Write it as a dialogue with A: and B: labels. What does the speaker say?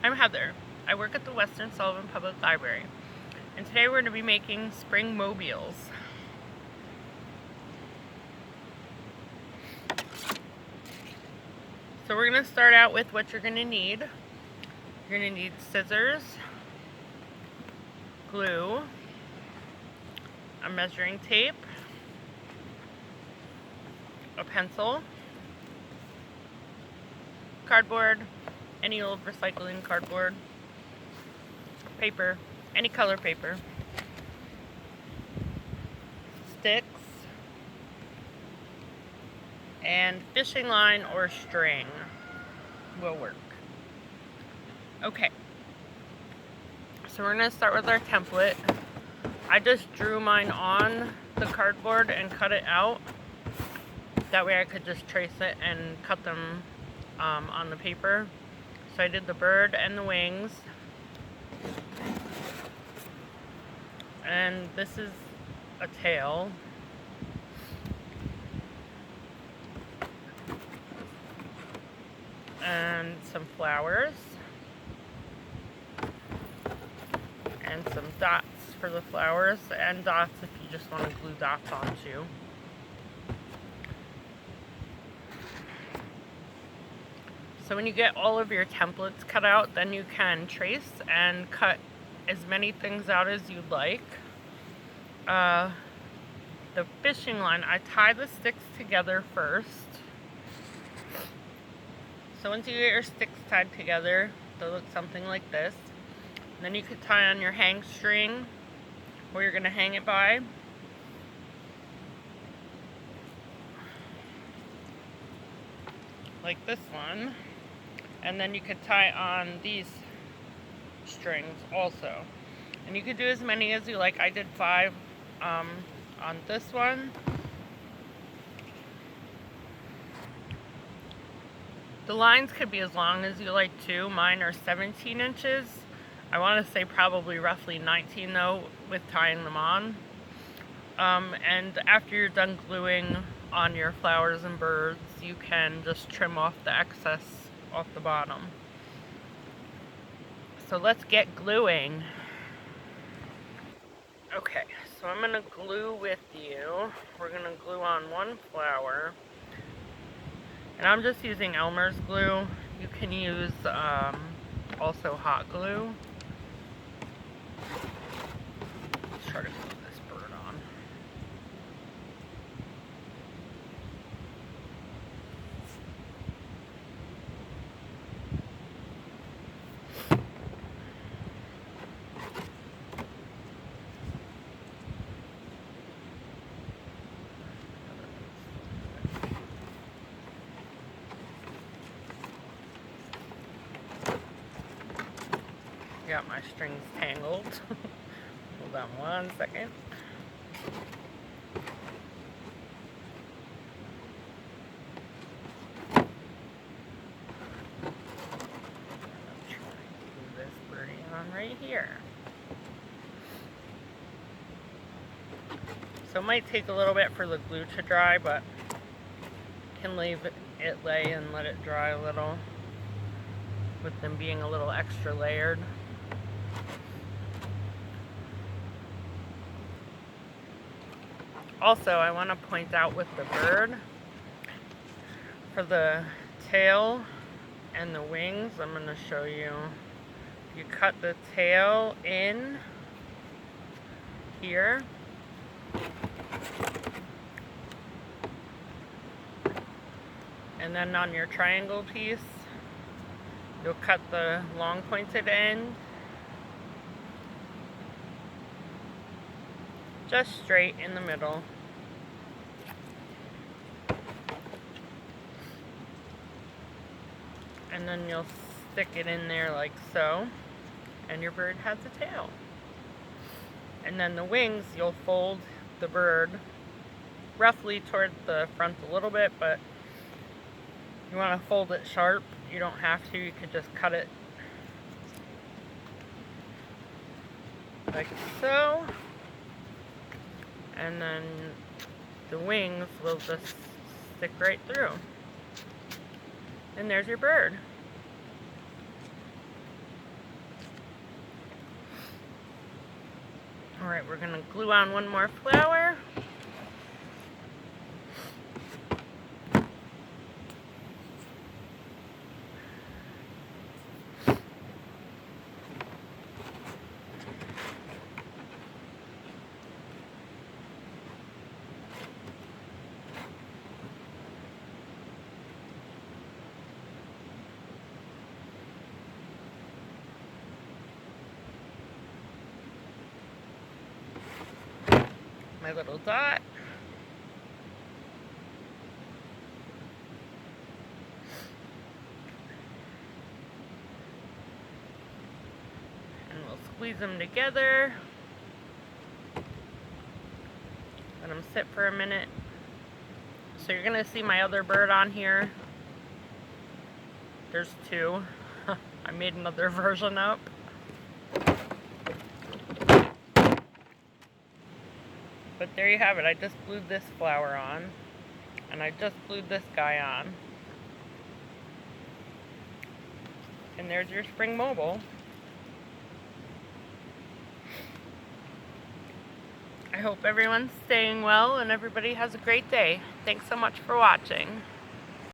A: I'm Heather. I work at the Western Sullivan Public Library, and today we're going to be making spring mobiles. So we're going to start out with what you're going to need. You're going to need scissors, glue, a measuring tape, a pencil, cardboard, any old recycling cardboard, paper, any color paper, sticks, and fishing line or string will work. Okay, so we're going to start with our template. I just drew mine on the cardboard and cut it out. That way I could just trace it and cut them on the paper. So I did the bird and the wings. And this is a tail. And some flowers. And some dots for the flowers, and dots if you just want to glue dots onto. So when you get all of your templates cut out, then you can trace and cut as many things out as you'd like. The fishing line, I tie the sticks together first. So once you get your sticks tied together, they'll look something like this. And then you could tie on your hang string where you're going to hang it by. Like this one. And then you could tie on these strings also. And you could do as many as you like. I did 5 on this one. The lines could be as long as you like too. Mine are 17 inches. I want to say probably roughly 19 though, with tying them on. And after you're done gluing on your flowers and birds, you can just trim off the excess off the bottom. So let's get gluing. Okay, so I'm going to glue with you. We're going to glue on one flower. And I'm just using Elmer's glue. You can use also hot glue. Let's try to glue this bird on. Got my strings tangled. Hold on one second. Glue this birdie on right here. So it might take a little bit for the glue to dry, but can leave it lay and let it dry a little, with them being a little extra layered. Also, I want to point out with the bird, for the tail and the wings, I'm going to show you. You cut the tail in here. And then on your triangle piece, you'll cut the long pointed end just straight in the middle. And then you'll stick it in there like so, and your bird has a tail. And then the wings, you'll fold the bird roughly toward the front a little bit, but you want to fold it sharp. You don't have to, you could just cut it like so. And then the wings will just stick right through. And there's your bird. Alright, we're going to glue on one more flower. My little dot. And we'll squeeze them together. Let them sit for a minute. So you're going to see my other bird on here. There's two. I made another version up. But there you have it. I just glued this flower on. And I just glued this guy on. And there's your spring mobile. I hope everyone's staying well and everybody has a great day. Thanks so much for watching.